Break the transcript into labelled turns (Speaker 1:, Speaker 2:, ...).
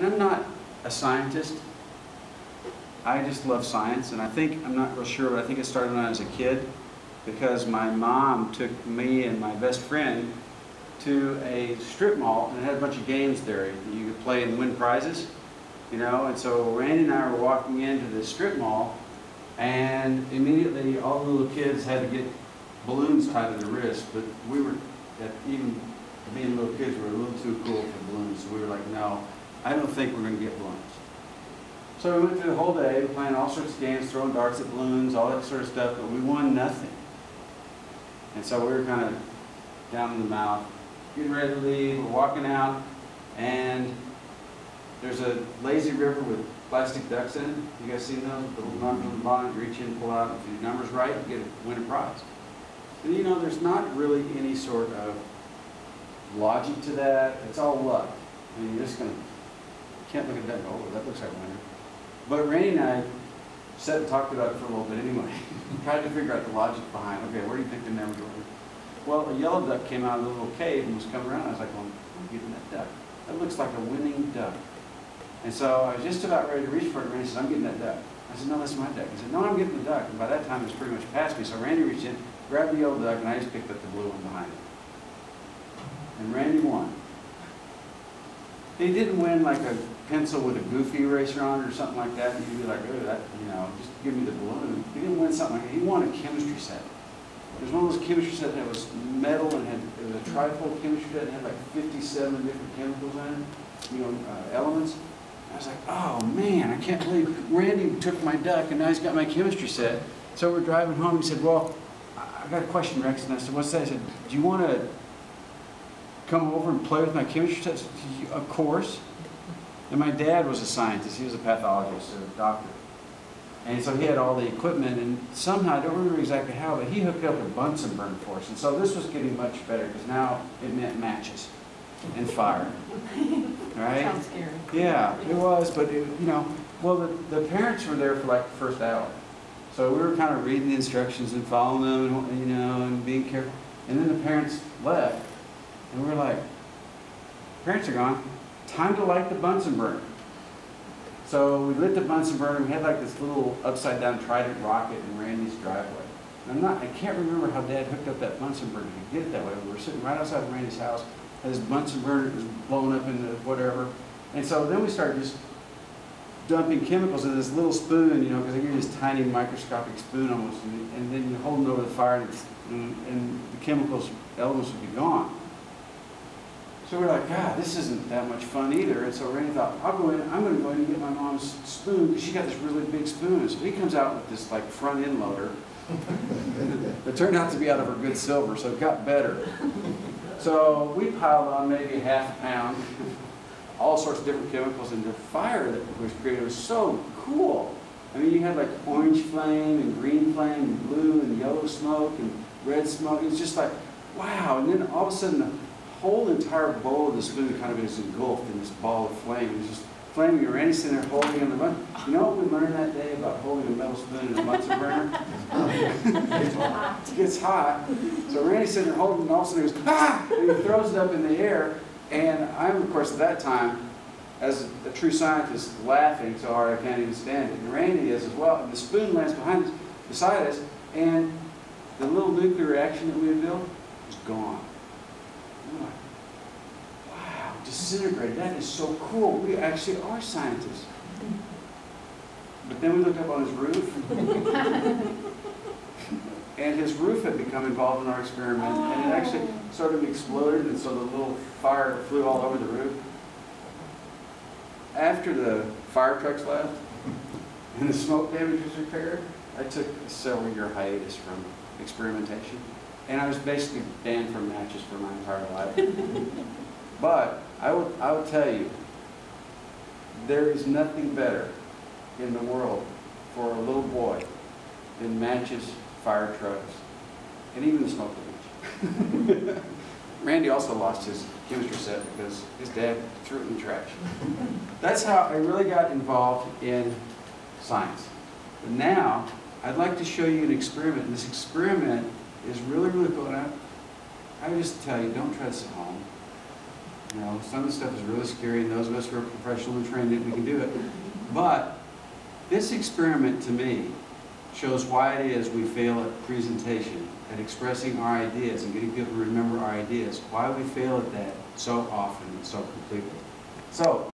Speaker 1: And I'm not a scientist. I just love science, and I think, I'm not real sure, but I think it started when I was a kid because my mom took me and my best friend to a strip mall, and it had a bunch of games there. You could play and win prizes, you know, and so Randy and I were walking into the strip mall, and immediately all the little kids had to get balloons tied to their wrists, but we were, even being little kids, we were a little too cool for balloons, so we were like, no, I don't think we're going to get balloons. So we went through the whole day playing all sorts of games, throwing darts at balloons, all that sort of stuff, but we won nothing. And so we were kind of down in the mouth, getting ready to leave, we're walking out, and there's a lazy river with plastic ducks in it. You guys seen those? The little numbers on the bottom, you reach in, pull out, if your number's right, you win a prize. And you know, there's not really any sort of logic to that. It's all luck. I mean, you're just going to, can't look at that and go, oh, that looks like a winner. But Randy and I sat and talked about it for a little bit anyway. Tried to figure out the logic behind, okay, where do you think the number's going? Well, a yellow duck came out of the little cave and was coming around. I was like, well, I'm getting that duck. That looks like a winning duck. And so I was just about ready to reach for it, and Randy said, I'm getting that duck. I said, no, that's my duck. He said, no, I'm getting the duck. And by that time, it was pretty much past me. So Randy reached in, grabbed the yellow duck, and I just picked up the blue one behind it. And Randy won. He didn't win like a pencil with a Goofy eraser on it or something like that. And you'd be like, oh, that, you know, just give me the balloon. He didn't win something like that. He won a chemistry set. There's one of those chemistry sets that was metal and it was a trifold chemistry set and had like 57 different chemicals in it, you know, elements. I was like, oh man, I can't believe Randy took my duck and now he's got my chemistry set. So we're driving home. He said, well, I got a question, Rex. And I said, what's that? I said, do you want to come over and play with my chemistry set? Said, of course. And my dad was a scientist. He was a pathologist, a doctor. And so he had all the equipment, and somehow, I don't remember exactly how, but he hooked up a Bunsen burner for us. And so this was getting much better, because now it meant matches and fire. Right?
Speaker 2: Sounds scary.
Speaker 1: Yeah, it was, but it, you know, well, the parents were there for like the first hour. So we were kind of reading the instructions and following them, and, you know, and being careful. And then the parents left, and we were like, parents are gone, time to light the Bunsen burner. So we lit the Bunsen burner. We had like this little upside down trident rocket in Randy's driveway. And I can't remember how Dad hooked up that Bunsen burner to get it that way. We were sitting right outside of Randy's house. His Bunsen burner was blown up into whatever. And so then we started just dumping chemicals in this little spoon, you know, because they give you this tiny microscopic spoon almost, and then you hold it over the fire, and the chemicals, elements would be gone. So we're like, God, this isn't that much fun either. And so Randy thought, I'm going to go in and get my mom's spoon, because she got this really big spoon. So he comes out with this like front end loader. It turned out to be out of her good silver, so it got better. So we piled on maybe half a pound, all sorts of different chemicals, and the fire that was created was so cool. I mean, you had like orange flame and green flame and blue and yellow smoke and red smoke. It was just like, wow. And then all of a sudden, the whole entire bowl of the spoon kind of is engulfed in this ball of flame. It was just flaming. Randy's sitting there holding in the Bunsen. You know what we learned that day about holding a metal spoon in a Bunsen burner? It gets hot. So Randy's sitting there holding it, and all of a sudden he goes, ah! And he throws it up in the air. And I'm, of course, at that time, as a true scientist, laughing so hard I can't even stand it. And Randy is as well. And the spoon lands beside us, and the little nuclear reaction that we had built was gone. I'm like, wow, disintegrated. That is so cool. We actually are scientists. But then we looked up on his roof, and his roof had become involved in our experiment, and it actually sort of exploded, and so the little fire flew all over the roof. After the fire trucks left, and the smoke damage was repaired, I took a several-year hiatus from experimentation. And I was basically banned from matches for my entire life. But I will tell you, there is nothing better in the world for a little boy than matches, fire trucks, and even the smoke damage. Randy also lost his chemistry set because his dad threw it in the trash. That's how I really got involved in science. But now, I'd like to show you an experiment. And this experiment is really, really cool. And I would just tell you, don't try this at home. You know, some of the stuff is really scary, and those of us who are professional and trained, we can do it. But this experiment, to me, shows why it is we fail at presentation, at expressing our ideas and getting people to remember our ideas, why we fail at that so often and so completely. So,